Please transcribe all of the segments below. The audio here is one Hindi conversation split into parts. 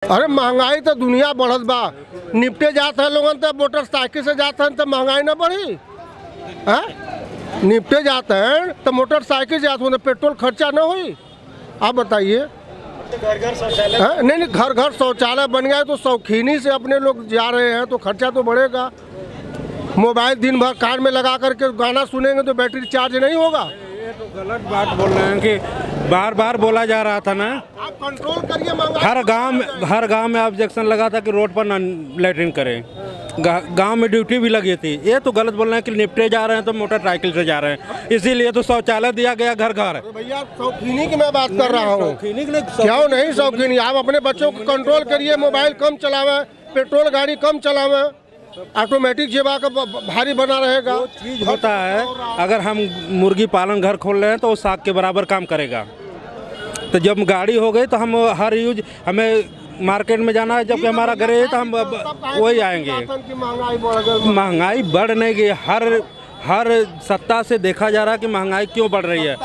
अरे महंगाई तो दुनिया बढ़त बा, निपटे जात है लोगन तो मोटरसाइकिल से जाते हैं तो महंगाई ना बढ़ी है। निपटे जाते हैं तो मोटरसाइकिल जाते हैं तो पेट्रोल खर्चा ना हुई। आप बताइए। घर घर शौचालय नहीं, घर घर शौचालय बन गया तो शौकीनी से अपने लोग जा रहे हैं तो खर्चा तो बढ़ेगा। मोबाइल दिन भर कान में लगा करके गाना सुनेंगे तो बैटरी चार्ज नहीं होगा। ये तो गलत बात बोल रहे हैं कि बार बार बोला जा रहा था ना, आप कंट्रोल करिए महंगाई। हर गांव में ऑब्जेक्शन लगा था कि रोड पर ना लैट्रिन करें। गांव में ड्यूटी भी लगी थी। ये तो गलत बोल रहे हैं कि निपटे जा रहे हैं तो मोटरसाइकिल से जा रहे हैं, इसीलिए तो शौचालय दिया गया घर घर। भैया शौकीनी की मैं बात कर रहा हूँ। क्यों क्यों नहीं शौकीनी? आप अपने बच्चों को कंट्रोल करिए, मोबाइल कम चलावे, पेट्रोल गाड़ी कम चलावे, ऑटोमेटिक जेबा का भारी बना रहेगा। चीज होता है, अगर हम मुर्गी पालन घर खोल रहे हैं तो वो साग के बराबर काम करेगा। तो जब गाड़ी हो गई तो हम हर यूज हमें मार्केट में जाना है, जबकि हमारा घर है तो हम वही आएंगे। महंगाई बढ़ नहीं गई, हर सत्ता से देखा जा रहा है कि महंगाई क्यों बढ़ रही है।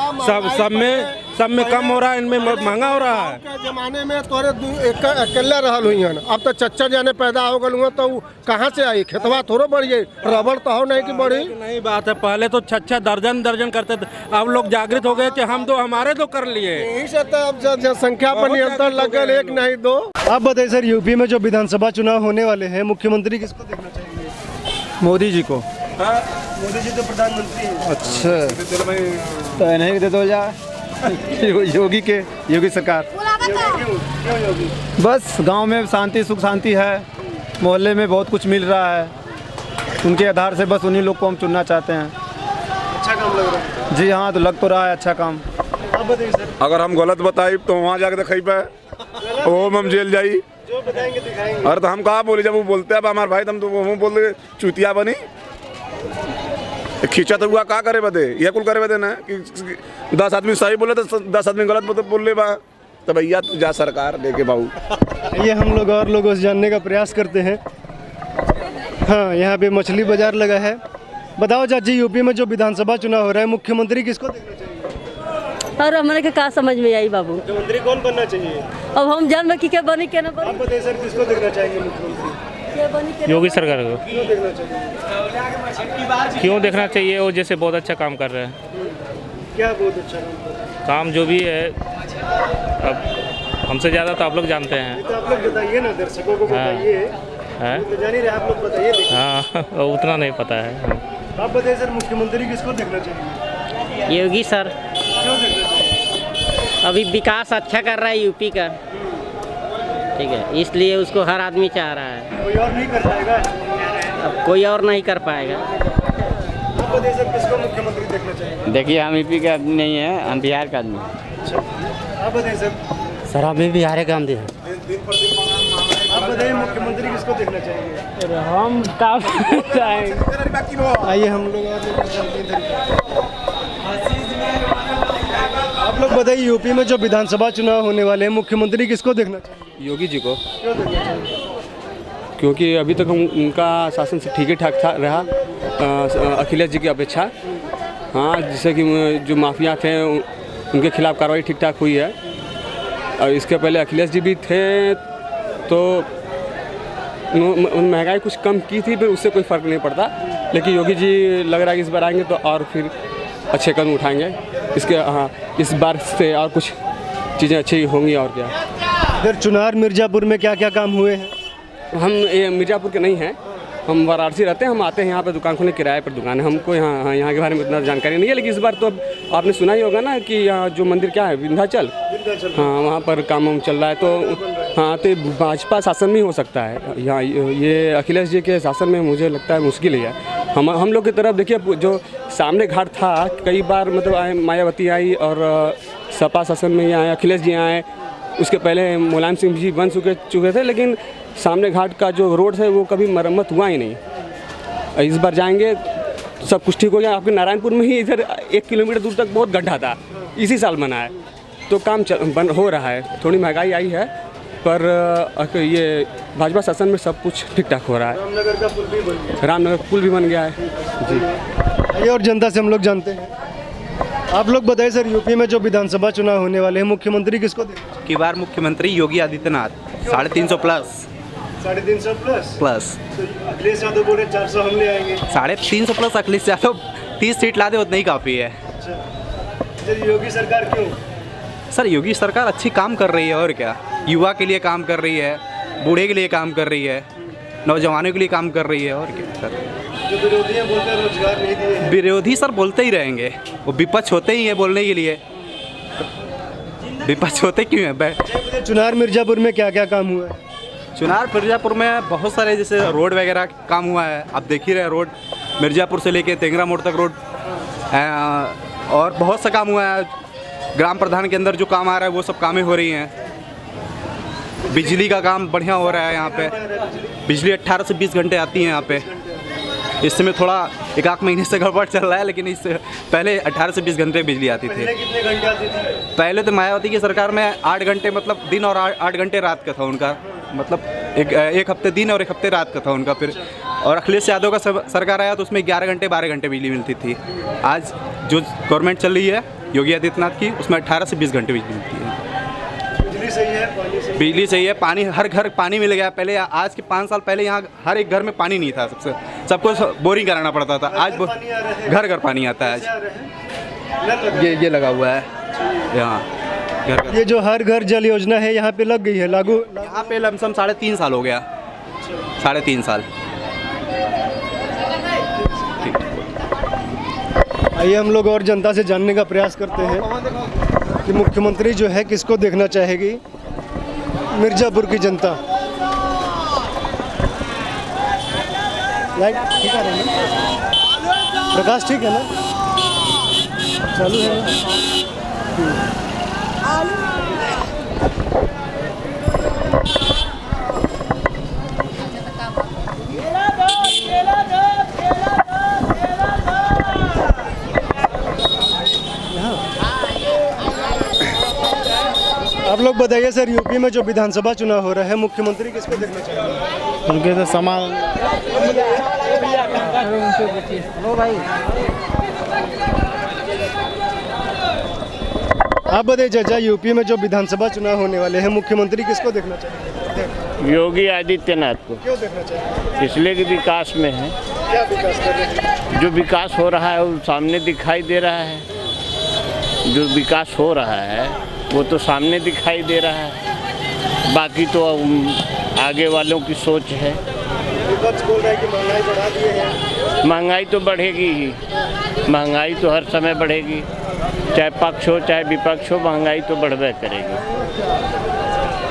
सब में कम हो रहा है, इनमें महंगा हो रहा है। जमाने में तोरे अकेले रहल हुई हन, अब तो चच्चा जाने पैदा हो गल हुआ तो कहाँ से आई? खेतवा थोड़ा बढ़िए, रबड़ तो हो नहीं कि बढ़ी। नहीं बात है, पहले तो छह दर्जन करते थे, अब लोग जागृत हो गए कि हम तो हमारे तो कर लिए। यही से तो अब जनसंख्या पर नियंत्रण लग गए, एक नहीं दो। आप बताइए सर, यूपी में जो विधानसभा चुनाव होने वाले हैं, मुख्यमंत्री किसको देखना चाहिए? मोदी जी को। मोदी जी तो प्रधानमंत्री हैं। अच्छा तो नहीं दे दो जा योगी सरकार। क्यों योगी? बस गांव में शांति सुख शांति है, मोहल्ले में बहुत कुछ मिल रहा है, उनके आधार से बस उन्हीं लोग को हम चुनना चाहते हैं। अच्छा काम लग रहा है। जी हाँ, तो लग तो रहा है अच्छा काम। आप बताइए सर। अगर हम गलत बताई तो वहाँ जाके दिखाई पाए, वो हम जेल जाई। जो बताएंगे दिखाएंगे। अरे तो हम कहाँ बोले, जब वो बोलते हैं हमारे भाई, तुम तो वो बोल रहे चूतिया बनी खींचा तो हुआ का करे बदे, यह कुल करे बदे ना कि 10 आदमी सही बोले तो 10 आदमी गलत बोल ले बा। तो भैया तू जा सरकार लेके बाबू। ये हम लोग और लोगों से जानने का प्रयास करते हैं। हाँ, यहाँ पे मछली बाजार लगा है। बताओ चाची, यूपी में जो विधानसभा चुनाव हो रहा है, मुख्यमंत्री किसको देखना चाहिए? और हमारे के का समझ में आई बाबू? मुख्यमंत्री कौन बनना चाहिए? अब हम जान में कि क्या बनी क्या ना आप बनी। बताइए सर, किसको देखना चाहेंगे मुख्यमंत्री? क्या बनी क्या योगी सरकार को क्यों देखना चाहिए? क्यों देखना चाहिए? वो जैसे बहुत अच्छा काम कर रहे हैं। क्या बहुत अच्छा काम कर रहे हैं? काम जो भी है, अब हमसे ज़्यादा तो आप लोग जानते हैं। ये तो आप लोग बताइए ना, दर्शकों को हाँ। बताइए। हैं? तो जान ही रहे, आप लोग बताइए देखिए। हाँ, उतना नहीं पता है। आप बताइए सर, मुख्यमंत्री किसको देखना चाहिए? योगी सर क्यों देखना चाहिए? अभी विकास अच्छा कर रहा है यूपी का, ठीक है, इसलिए उसको हर आदमी चाह रहा है। कोई और नहीं कर पाएगा। अब कोई और नहीं कर पाएगा। आप बताइए सर, किसको मुख्यमंत्री देखना चाहिए? देखिए, हम यूपी का आदमी नहीं है, हम बिहार का आदमी। अच्छा, आप बताइए सर। सर, हम बिहार का आदमी हैं। आप बताइए, मुख्यमंत्री किसको देखना चाहिए? हम काम आइए हम लोग और लोग जानते हैं इधर। आप लोग बताइए, यूपी में जो विधानसभा चुनाव होने वाले हैं, मुख्यमंत्री किसको देखना चाहिए? योगी जी को। क्यों देखना चाहिए? क्योंकि अभी तक उनका शासन से ठीक ही ठाक था रहा, अखिलेश जी की अपेक्षा। हाँ, जैसे कि जो माफिया थे उनके खिलाफ कार्रवाई ठीक ठाक हुई है। और इसके पहले अखिलेश जी भी थे तो महंगाई कुछ कम की थी, फिर उससे कोई फ़र्क नहीं पड़ता। लेकिन योगी जी लग रहा है कि इस बार आएंगे तो और फिर अच्छे कदम उठाएंगे। इसके हाँ, इस बार से और कुछ चीज़ें अच्छी होंगी। और क्या, इधर चुनार मिर्ज़ापुर में क्या क्या काम हुए हैं? हम ये मिर्ज़ापुर के नहीं हैं, हम वाराणसी रहते हैं। हम आते हैं यहाँ पर दुकान खोलने, किराए पर दुकान है। हमको यहाँ के बारे में इतना जानकारी नहीं है। लेकिन इस बार तो आपने सुना ही होगा ना कि यहाँ जो मंदिर क्या है, विंध्याचल, हाँ, वहाँ पर काम चल रहा है। तो हाँ, तो भाजपा शासन में ही हो सकता है यहाँ। ये अखिलेश जी के शासन में मुझे लगता है मुश्किल ही है। हम लोग की तरफ देखिए, जो सामने घाट था, कई बार मतलब आए, मायावती आई और सपा शासन में ही आए, अखिलेश जी आए। उसके पहले मुलायम सिंह जी बन चुके थे, लेकिन सामने घाट का जो रोड है वो कभी मरम्मत हुआ ही नहीं। इस बार जाएंगे सब कुछ ठीक हो जाए। आपके नारायणपुर में ही इधर 1 किलोमीटर दूर तक बहुत गड्ढा था, इसी साल बना है। तो काम हो रहा है। थोड़ी महंगाई आई है, पर ये भाजपा शासन में सब कुछ ठीक ठाक हो रहा है। रामनगर का पुल भी बन गया। रामनगर पुल भी बन गया है जी। आइए और जनता से हम लोग जानते हैं। आप लोग बताइए सर, यूपी में जो विधानसभा चुनाव होने वाले हैं, मुख्यमंत्री किसको देखना चाहिए? की बार मुख्यमंत्री योगी आदित्यनाथ। 350 plus 350 plus. तो अखिलेश यादव बोल रहे 400 हम ले आएंगे। 350 प्लस अखिलेश यादव 30 सीट ला दे उतना ही काफ़ी है। अच्छा, योगी सरकार क्यों? सर योगी सरकार अच्छी काम कर रही है और क्या, युवा के लिए काम कर रही है, बूढ़े के लिए काम कर रही है, नौजवानों के लिए काम कर रही है और क्या सर। जो विरोधी हैं बोलते हैं रोजगार नहीं दिए हैं। विरोधी सर बोलते ही रहेंगे, वो विपक्ष होते ही हैं बोलने के लिए, विपक्ष होते क्यों हैं। चुनार मिर्जापुर में क्या क्या काम हुआ है? चुनार मिर्ज़ापुर में बहुत सारे जैसे रोड वगैरह काम हुआ है, आप देख ही रहे रोड, मिर्ज़ापुर से लेके तेंगरा मोड़ तक रोड, और बहुत सा काम हुआ है। ग्राम प्रधान के अंदर जो काम आ रहा है वो सब कामें हो रही हैं। बिजली का काम बढ़िया हो रहा है यहाँ पे, बिजली 18 से 20 घंटे आती है यहाँ पे। इस समय थोड़ा एक आध महीने से गड़बड़ चल रहा है, लेकिन इससे पहले 18 से 20 घंटे बिजली आती थी। कितने घंटे आती थी? पहले तो मायावती की सरकार में 8 घंटे मतलब दिन और 8 घंटे रात का था उनका, मतलब एक हफ्ते दिन और एक हफ्ते रात का था उनका। फिर और अखिलेश यादव का सरकार आया तो उसमें 11 घंटे 12 घंटे बिजली मिलती थी। आज जो गवर्नमेंट चल रही है योगी आदित्यनाथ की, उसमें 18 से 20 घंटे बिजली मिलती है। बिजली सही है, पानी सही है। बिजली सही है, पानी हर घर पानी मिल गया। पहले आज के 5 साल पहले यहाँ हर एक घर में पानी नहीं था, सबको बोरिंग कराना पड़ता था। आज घर घर पानी आता है। आज ये लगा हुआ है यहाँ घर। ये जो हर घर जल योजना है यहाँ पे लग गई है लागू? यहाँ पे लमसम 3.5 साल हो गया, 3.5 साल। आइए हम लोग और जनता से जानने का प्रयास करते हैं कि मुख्यमंत्री जो है किसको देखना चाहेगी मिर्ज़ापुर की जनता। लाइट ठीक है ना? प्रकाश ठीक है ना? चालू है ना? आप लोग बताइए सर, यूपी में जो विधानसभा चुनाव हो रहा है मुख्यमंत्री किसको देखना चाहिए? उनके तो समान आप बताइए चाचा, यूपी में जो विधानसभा चुनाव होने वाले हैं मुख्यमंत्री किसको देखना चाहिए? योगी आदित्यनाथ को। क्यों देखना चाहिए? इसलिए कि विकास में है। क्या विकास कर रहे हैं? जो विकास हो रहा है वो सामने दिखाई दे रहा है। जो विकास हो रहा है वो तो सामने दिखाई दे रहा है, बाकी तो आगे वालों की सोच है। विपक्ष बोल रहा है कि महंगाई बढ़ा दिए हैं। महंगाई तो बढ़ेगी ही, महंगाई तो हर समय बढ़ेगी, चाहे पक्ष हो चाहे विपक्ष हो, महंगाई तो बढ़बे करेगी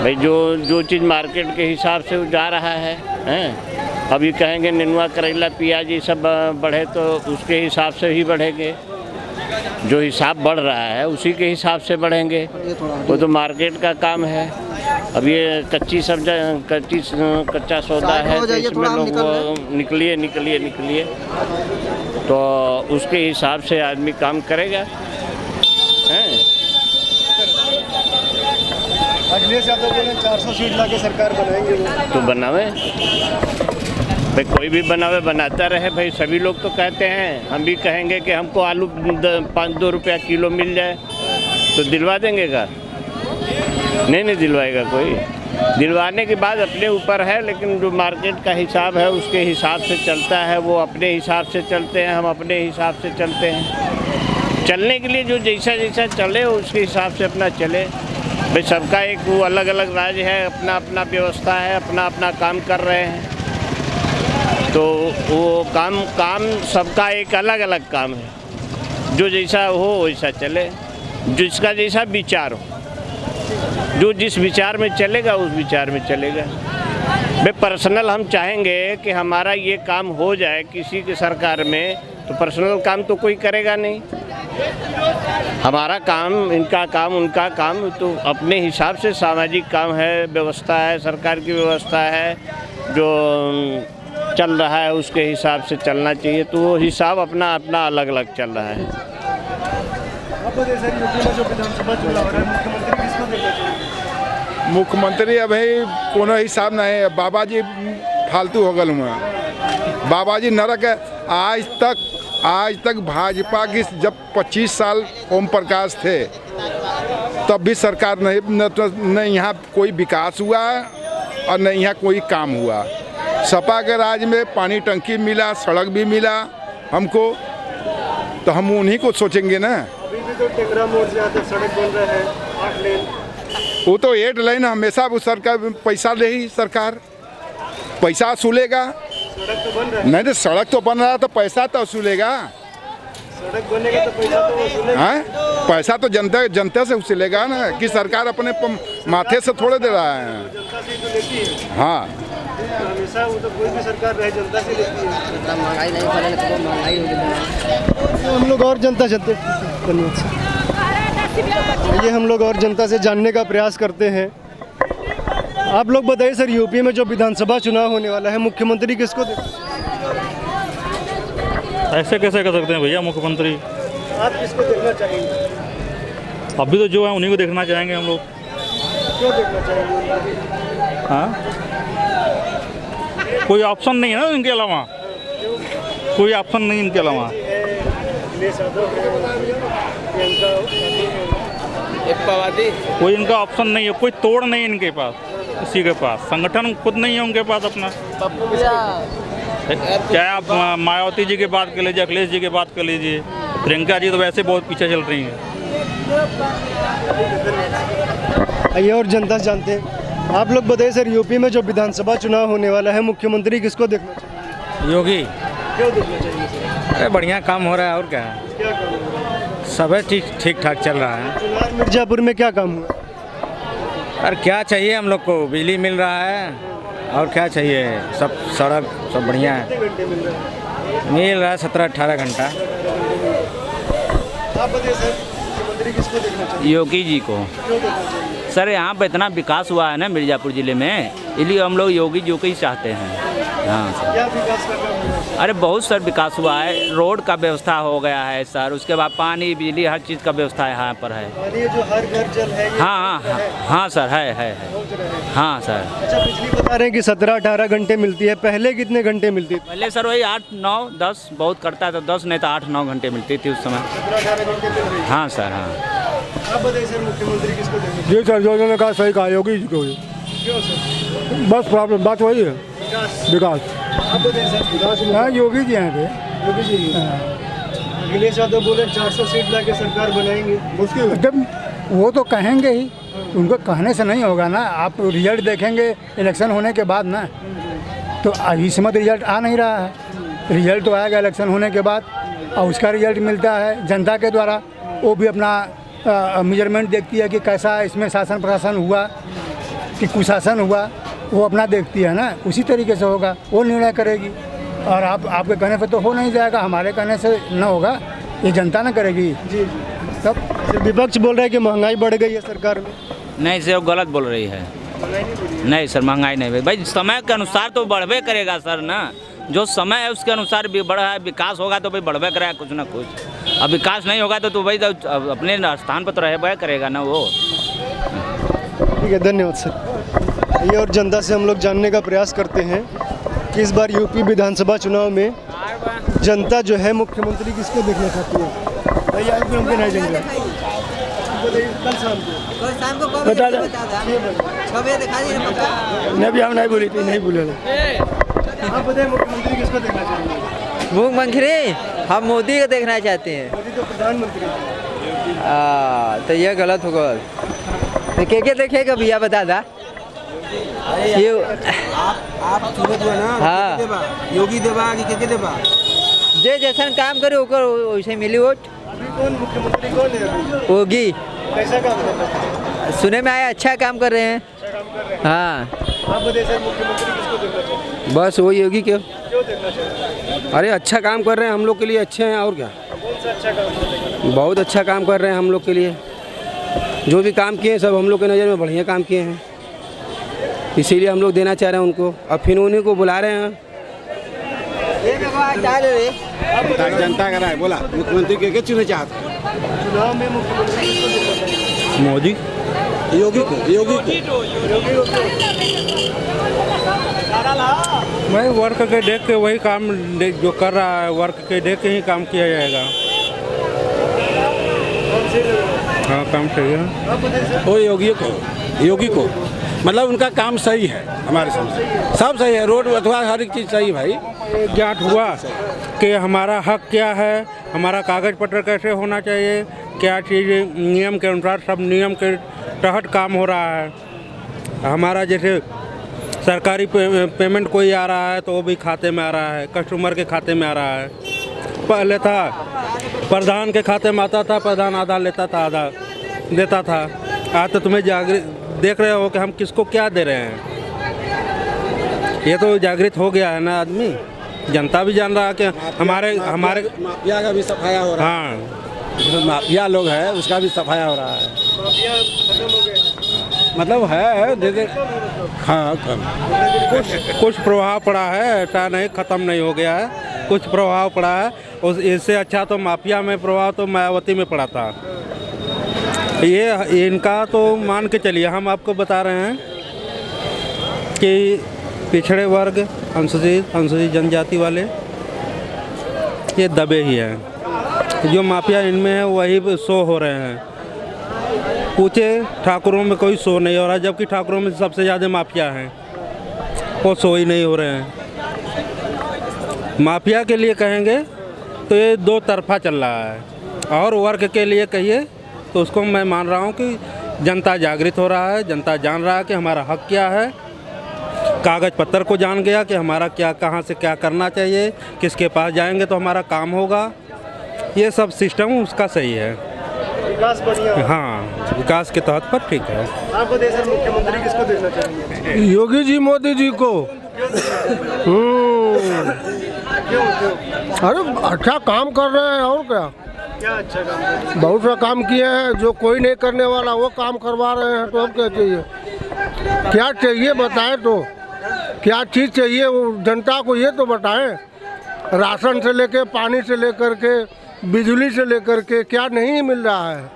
भाई। जो चीज़ मार्केट के हिसाब से वो जा रहा है, हैं? अभी कहेंगे नेनुआ करेला प्याज ये सब बढ़े तो उसके हिसाब से ही बढ़ेंगे। जो हिसाब बढ़ रहा है उसी के हिसाब से बढ़ेंगे, वो तो मार्केट का काम है। अब ये कच्चा सौदा है तो इसमें लोग निकलिए तो उसके हिसाब से आदमी काम करेगा, हैं? अखिलेश यादव बोले 400 सीट लाके सरकार बनाएंगे वो। तो बनावे भाई, कोई भी बनाता रहे भाई। सभी लोग तो कहते हैं, हम भी कहेंगे कि हमको आलू 5-2 रुपया किलो मिल जाए तो दिलवा देंगे का? नहीं दिलवाएगा कोई। दिलवाने के बाद अपने ऊपर है, लेकिन जो मार्केट का हिसाब है उसके हिसाब से चलता है। वो अपने हिसाब से चलते हैं, हम अपने हिसाब से चलते हैं। चलने के लिए जो जैसा चले उसके हिसाब से अपना चले भाई। सबका एक वो अलग अलग राज्य है, अपना अपना व्यवस्था है, अपना अपना काम कर रहे हैं, तो वो काम सबका एक अलग अलग काम है। जो जैसा हो वैसा चले, जिसका जैसा विचार हो, जो जिस विचार में चलेगा उस विचार में चलेगा भाई। पर्सनल हम चाहेंगे कि हमारा ये काम हो जाए किसी की सरकार में, तो पर्सनल काम तो कोई करेगा नहीं। हमारा काम, इनका काम, उनका काम, तो अपने हिसाब से सामाजिक काम है, व्यवस्था है, सरकार की व्यवस्था है, जो चल रहा है उसके हिसाब से चलना चाहिए। तो वो हिसाब अपना अपना अलग अलग चल रहा है। मुख्यमंत्री अभी कोनो हिसाब नहीं है। बाबा जी फालतू हो गल हुआ। बाबा जी नरक आज तक भाजपा की जब 25 साल ओम प्रकाश थे तब भी सरकार नहीं यहाँ कोई विकास हुआ है और न यहाँ कोई काम हुआ। सपा के राज में पानी टंकी मिला, सड़क भी मिला हमको, तो हम उन्हीं को सोचेंगे ना। अभी भी तो टेंगरा मोड़ से आते सड़क बन रहा है 8 लेन। वो तो 8 लाइन हमेशा वो सरकार पैसा ले ही, सरकार पैसा वसूलेगा। सड़क तो बन रहा है। नहीं तो सड़क तो बन रहा तो पैसा तो वसूलेगा। सड़क बनेगा तो पैसा तो वसूलेगा। पैसा तो जनता से वसूलेगा ना, कि सरकार अपने माथे से थोड़े दे रहा है। जनता से तो लेती है। हाँ, हमेशा वो तो कोई भी सरकार रहे जनता से लेती है। महंगाई नहीं फैले तो महंगाई होगी। हम लोग और जनता से धन्यवाद सर। ये हम लोग और जनता से जानने का प्रयास करते हैं। आप लोग बताइए सर, यूपी में जो विधानसभा चुनाव होने वाला है, मुख्यमंत्री किसको देखना चाहिए? ऐसे कैसे कर सकते हैं भैया मुख्यमंत्री? आप किसको देखना चाहेंगे? अभी तो जो है उन्हीं को देखना चाहेंगे हम लोग। क्यों देखना चाहेंगे? हाँ, कोई ऑप्शन नहीं है ना इनके अलावा, कोई ऑप्शन नहीं इनके अलावा। कोई इनका ऑप्शन नहीं है, कोई तोड़ नहीं इनके पास, किसी के पास संगठन खुद नहीं है उनके पास अपना। चाहे आप मायावती जी की बात कर लीजिए, अखिलेश जी की बात कर लीजिए, प्रियंका जी तो वैसे बहुत पीछे चल रही हैं। आइए और जनता से जानते हैं। आप लोग बताइए सर, यूपी में जो विधानसभा चुनाव होने वाला है, मुख्यमंत्री किसको देखना चाहिए? योगी। क्यों देखना चाहिए सर? अरे बढ़िया काम हो रहा है और क्या, क्या काम हो रहा है? सब ठीक ठाक चल रहा है। चुनाव मिर्जापुर में क्या काम हुआ? अरे क्या चाहिए हम लोग को, बिजली मिल रहा है और क्या चाहिए, सब सड़क सब बढ़िया है। कितने घंटे मिल रहा है? मिल रहा है 17-18 घंटा। आप बताइए सर, मुख्यमंत्री किसको देखना चाहिए? योगी जी को। क्यों देखना चाहिए? सर यहाँ पे इतना विकास हुआ है ना मिर्ज़ापुर ज़िले में, इसलिए हम लोग योगी जी को ही चाहते हैं। हाँ सर। क्या विकास का काम हुआ? अरे बहुत सर विकास हुआ है, रोड का व्यवस्था हो गया है सर, उसके बाद पानी बिजली हर चीज़ का व्यवस्था यहाँ पर है। और ये जो हर घर जल है, ये हाँ सर, है। पहुंच रहा है। हाँ सर। अच्छा, बिजली बता रहे हैं कि 17-18 घंटे मिलती है, पहले कितने घंटे मिलती थी? पहले सर वही 8-9-10 बहुत करता है तो 10 नहीं तो 8-9 घंटे मिलती थी उस समय। 17-18 घंटे मिल रही है। हाँ सर, हाँ। आप बताइए सर, मुख्यमंत्री किसको देखना चाहिए? जी सर, जो उन्होंने कहा सही कहा, योगी जी को। क्यों सर? बस प्रॉब्लम बात वही है, विकास। विकास। आप बताइए सर, विकास हाँ, योगी जी हैं थे। योगी जी। अखिलेश यादव बोले 400 सीट लाके सरकार बनाएंगे। मुश्किल जब वो तो कहेंगे ही, उनको कहने से नहीं होगा ना। आप रिजल्ट देखेंगे इलेक्शन होने के बाद ना, तो इस समय रिजल्ट आ नहीं रहा है। रिजल्ट तो आएगा इलेक्शन होने के बाद, और उसका रिजल्ट मिलता है जनता के द्वारा। वो भी अपना मेजरमेंट देखती है कि कैसा इसमें शासन प्रशासन हुआ कि कुशासन हुआ, वो अपना देखती है ना। उसी तरीके से होगा, वो निर्णय करेगी। और आपके कहने पे तो हो नहीं जाएगा, हमारे कहने से न होगा, ये जनता ना करेगी। जी। तब विपक्ष बोल रहा है कि महंगाई बढ़ गई है सरकार में। नहीं सर, वो गलत बोल रही है। नहीं सर, महंगाई नहीं भाई, समय के अनुसार तो बढ़वे करेगा सर ना। जो समय है उसके अनुसार भी बढ़ा है, विकास होगा तो भाई बढ़वे करेगा कुछ ना कुछ। अब विकास नहीं होगा तो भाई अपने स्थान पर तो रहबे करेगा ना वो। ठीक है, धन्यवाद सर। ये और जनता से हम लोग जानने का प्रयास करते हैं कि इस बार यूपी विधानसभा चुनाव में जनता जो है मुख्यमंत्री किसको देखना चाहती है। भाई आज भी हमको नहीं देंगे। कल शाम को बता दे। नहीं भी हम नहीं बोली थी, नहीं बोले। आप बताइए, मुख्यमंत्री किसको देखना चाहेंगे? मुख्यमंत्री हम मोदी को देखना चाहते हैं। मोदी तो प्रधानमंत्री तो ये गलत होगा। तो क्या देखेगा भैया, बता दा ये आप चुने हुए ना। हाँ, योगी देवा कि के देवा, जे जैसा काम करे ओकर वैसे मिली वोट। अभी कौन मुख्यमंत्री कौन है अभी? योगी। कैसा काम कर रहे हैं? सुने में आया अच्छा काम कर रहे हैं। अच्छा काम कर रहे हैं। हाँ। आप बताइए सर, मुख्यमंत्री किसको देखना चाहते हैं? बस वो योगी के। क्यों देखना चाहते हैं? अरे अच्छा काम कर रहे हैं, हम लोग के लिए अच्छे हैं और क्या। कौन सा अच्छा काम कर रहे हैं? बहुत अच्छा काम कर रहे हैं हम लोग के लिए। जो भी काम किए हैं सब हम लोग के नज़र में बढ़िया काम किए हैं, इसीलिए हम लोग देना चाह रहे हैं उनको। अब फिर उन्हीं को बुला रहे हैं। जनता का राय बोला, मुख्यमंत्री के चुने चाहते हैं। चुनाव में मुख्यमंत्री किसको देखना चाहते हैं? मोदी। योगी को। वही वर्क के देख के वही काम जो कर रहा है, वर्क के देख के ही काम किया जाएगा। कौन से लोग? हाँ, काम सही है। आप बताइए सर। वो योगी को। मतलब उनका काम सही है, हमारे समझ सब सही है, रोड अथवा हर एक चीज़ सही भाई। ज्ञात हुआ कि हमारा हक क्या है, हमारा कागज़ पत्र कैसे होना चाहिए, क्या चीज़ नियम के अनुसार, सब नियम के तहत काम हो रहा है। हमारा जैसे सरकारी पेमेंट कोई आ रहा है तो वो भी खाते में आ रहा है, कस्टमर के खाते में आ रहा है। पहले था प्रधान के खाते में आता था, प्रधान आधा लेता था आधा देता था। आज तो तुम्हें देख रहे हो कि हम किसको क्या दे रहे हैं। ये तो जागृत हो गया है ना आदमी, जनता भी जान रहा है कि हमारे माफिया का भी सफाया हो रहा है। हाँ, जो माफिया लोग है उसका भी सफाया हो रहा है। मतलब है दे दे हाँ कुछ प्रभाव पड़ा है, ऐसा नहीं ख़त्म नहीं हो गया है, कुछ प्रभाव पड़ा है। उस इससे अच्छा तो माफिया में प्रभाव तो मायावती में पड़ा था। ये इनका तो मान के चलिए, हम आपको बता रहे हैं कि पिछड़े वर्ग, अनुसूचित जनजाति वाले ये दबे ही हैं। जो माफिया इनमें है वही शो हो रहे हैं। पूछे ठाकुरों में कोई शो नहीं हो रहा, जबकि ठाकुरों में सबसे ज़्यादा माफिया हैं, वो शो ही नहीं हो रहे हैं। माफिया के लिए कहेंगे तो ये दो तरफा चल रहा है, और वर्ग के लिए कहिए तो उसको मैं मान रहा हूँ कि जनता जागृत हो रहा है, जनता जान रहा है कि हमारा हक क्या है, कागज़ पत्र को जान गया कि हमारा क्या, कहाँ से क्या करना चाहिए, किसके पास जाएंगे तो हमारा काम होगा। ये सब सिस्टम उसका सही है, विकास बढ़िया है। हाँ, विकास के तहत पर ठीक है। आपको देश में मुख्यमंत्री किसको देखना चाहिए? योगी जी, मोदी जी को। अरे अच्छा काम कर रहे हैं, और क्या अच्छा काम कर रहे हैं? बहुत सा काम किए हैं, जो कोई नहीं करने वाला वो काम करवा रहे हैं। तो अब क्या चाहिए, क्या चाहिए बताएं तो, क्या चीज़ चाहिए वो जनता को, ये तो बताएं। राशन से लेके, पानी से लेकर के, बिजली से लेकर के, क्या नहीं मिल रहा है।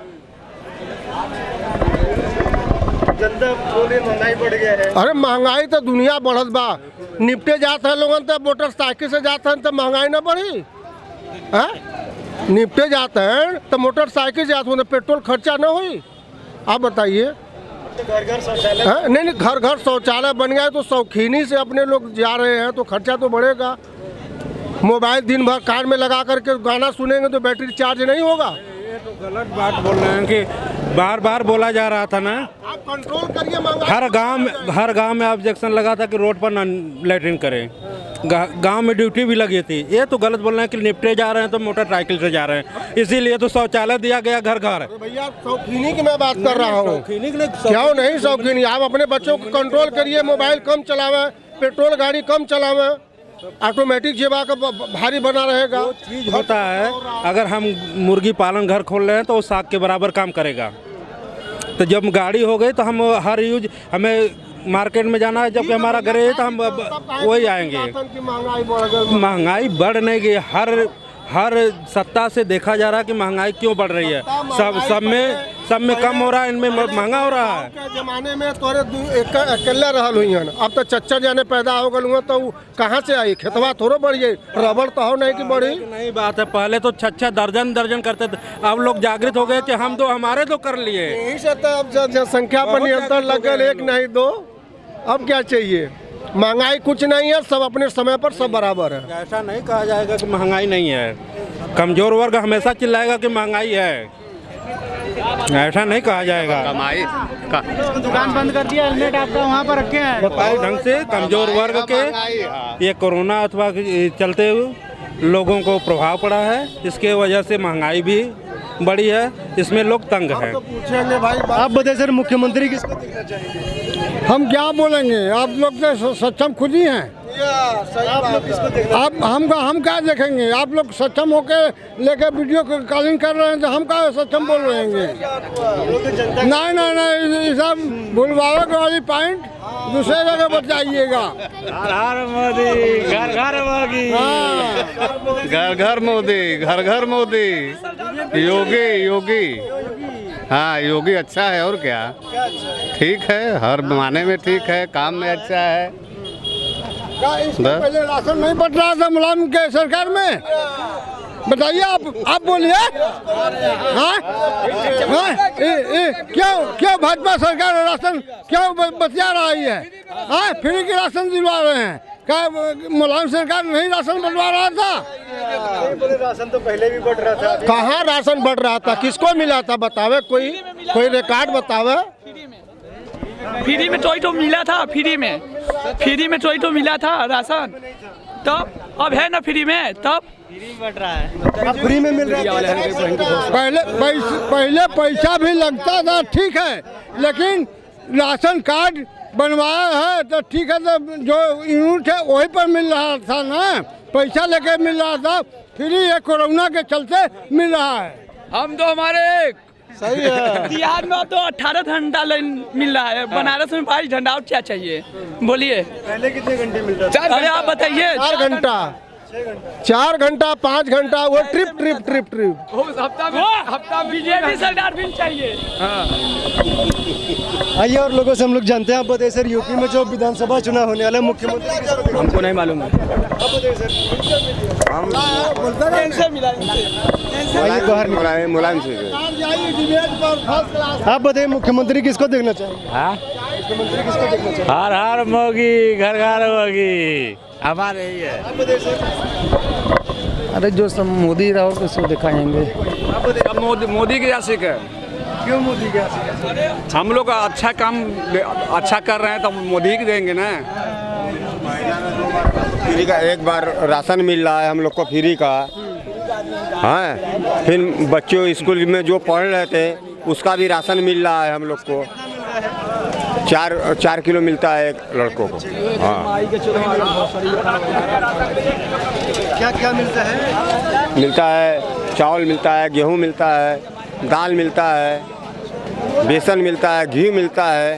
जनता बोले महंगाई बढ़ गया है। अरे महंगाई तो दुनिया बढ़त बा, निपटे जाते हैं लोगन तो मोटरसाइकिल से जाते हैं तो महंगाई ना बढ़ी है। निपटे जाते हैं तो मोटरसाइकिल जाते हैं तो पेट्रोल खर्चा ना हुई। आप बताइए। घर घर शौचालय नहीं, घर घर शौचालय बन गया तो शौकीनी से अपने लोग जा रहे हैं तो खर्चा तो बढ़ेगा। मोबाइल दिन भर कार में लगा करके गाना सुनेंगे तो बैटरी चार्ज नहीं होगा। ये तो गलत बात बोल रहे हैं कि बार बार बोला जा रहा था ना, आप कंट्रोल करिए महंगाई। हर गांव में ऑब्जेक्शन लगा था कि रोड पर ना लैट्रिन करें, गांव में ड्यूटी भी लगी थी। ये तो गलत बोल रहे हैं कि निपटे जा रहे हैं तो मोटरसाइकिल से जा रहे हैं, इसीलिए तो शौचालय दिया गया घर घर। भैया शौकीनी की मैं बात कर रहा हूँ, क्यों नहीं शौकीनी। आप अपने बच्चों को कंट्रोल करिए, मोबाइल कम चलावे, पेट्रोल गाड़ी कम चलावे, ऑटोमेटिक जेबा का भारी बना रहेगा। चीज़ होता है, अगर हम मुर्गी पालन घर खोल रहे हैं तो वो साग के बराबर काम करेगा। तो जब गाड़ी हो गई तो हम हर यूज, हमें मार्केट में जाना है, जबकि हमारा घर है तो हम वही आएंगे। महंगाई बढ़ नहीं गई, हर सत्ता से देखा जा रहा है कि महंगाई क्यों बढ़ रही है। सब में कम हो रहा है, इनमें महंगा हो रहा है। जमाने में तोरे अकेले रहल हुई हैं, अब तो चच्चा जाने पैदा हो गए तो कहाँ से आई, खेतवा थोड़ा बढ़िए, रबड़ तो हो नहीं कि बढ़ी। नहीं बात है, पहले तो छह दर्जन करते थे, अब लोग जागृत हो गए कि हम तो हमारे तो कर लिए। यही से तो अब जनसंख्या पर नियंत्रण लग गए, एक नहीं दो। अब क्या चाहिए, महंगाई कुछ नहीं है, सब अपने समय पर सब बराबर है। ऐसा नहीं कहा जाएगा कि महंगाई नहीं है। कमजोर वर्ग हमेशा चिल्लाएगा कि महंगाई है, ऐसा नहीं कहा जाएगा। कमाई का दुकान बंद कर दिया, हेलमेट आपका वहाँ पर रखे हैं। बताए ढंग से कमजोर वर्ग के ये कोरोना अथवा चलते हुए लोगों को प्रभाव पड़ा है, इसके वजह से महंगाई भी बड़ी है, इसमें लोग तंग हैं। पूछेंगे भाई, आप बताइए सर, मुख्यमंत्री किसको देखना चाहेंगे? हम क्या बोलेंगे, आप लोग तो सक्षम खुद ही हैं। आप लोग किसको देखना? आप हम क्या देखेंगे, आप लोग सक्षम होके लेके वीडियो कॉलिंग कर रहे हैं तो हम क्या सक्षम बोल रहे हैं। नहीं, सब भूलवावे वाली पॉइंट दूसरे जगह बताइएगा। हर मोदी, घर घर मोदी, घर घर मोदी, घर घर मोदी, योगी। हाँ, योगी अच्छा है, और क्या ठीक है, हर माने में ठीक है, काम में अच्छा है। इससे पहले राशन नहीं बट रहा था मुलायम के सरकार में, बताइए आप बोलिए। हाँ क्यों भाजपा सरकार राशन क्यों बतिया रही है? हाँ फ्री के राशन दिलवा रहे हैं क्या? मुलायम सरकार नहीं राशन बंटवा रहा था? राशन तो पहले भी बढ़ रहा था। कहाँ राशन बढ़ रहा था? किसको मिला था बतावे? कोई रिकॉर्ड बतावे। फ्री में टोई तो मिला था, फ्री में टोई तो मिला था राशन, तब अब है ना फ्री में, तब बढ़ रहा है, फ्री में मिल रहा है। पहले पैसा भी लगता था, ठीक है, लेकिन राशन कार्ड बनवाया है तो ठीक है, तो जो यूनिट है वही पर मिल रहा था ना, पैसा लेके मिल रहा था। फ्री ये कोरोना के चलते मिल रहा है। हम तो हमारे सही है। बिहार में तो 18 घंटा मिल रहा है, बनारस में 22 घंटा, और क्या चाहिए बोलिए? पहले कितने घंटे मिलता था? अरे आप बताइए। 4 घंटा, 4 घंटा, 5 घंटा, वो ट्रिप। हफ्ता बीजेपी सरकार भी चाहिए। आइए और लोगों से हम लोग जानते हैं। आप बताइए सर, यूपी में जो विधानसभा चुनाव होने वाला है, मुख्यमंत्री हमको नहीं मालूम है। आप बताइए सर। आइए बाहर मुलायम से। आप बताइए मुख्यमंत्री किसको देखना चाहेंगे? हाँ, मुख्यमंत्री किसको देखना चाहेंगे? हर हर मोगी, घर घर मोगी, हमारे ही है। आप बताइए सर। अरे जो सब मोदी रहो उसको दिखाएंगे। आप बताइए। मोदी के आशिक है। क्यों मोदी के आशिक? हम लोग अच्छा काम अच्छा कर रहे हैं तो मोदी ही देंगे ना। फ्री का एक बार राशन मिल रहा है हम लोग को, फ्री का। हाँ, फिर बच्चों स्कूल में जो पढ़ रहे थे उसका भी राशन मिल रहा है हम लोग को। 4 किलो मिलता है एक लड़कों को। हाँ, क्या क्या मिलता है? मिलता है चावल मिलता है, गेहूँ मिलता है, दाल मिलता है, बेसन मिलता है, घी मिलता है।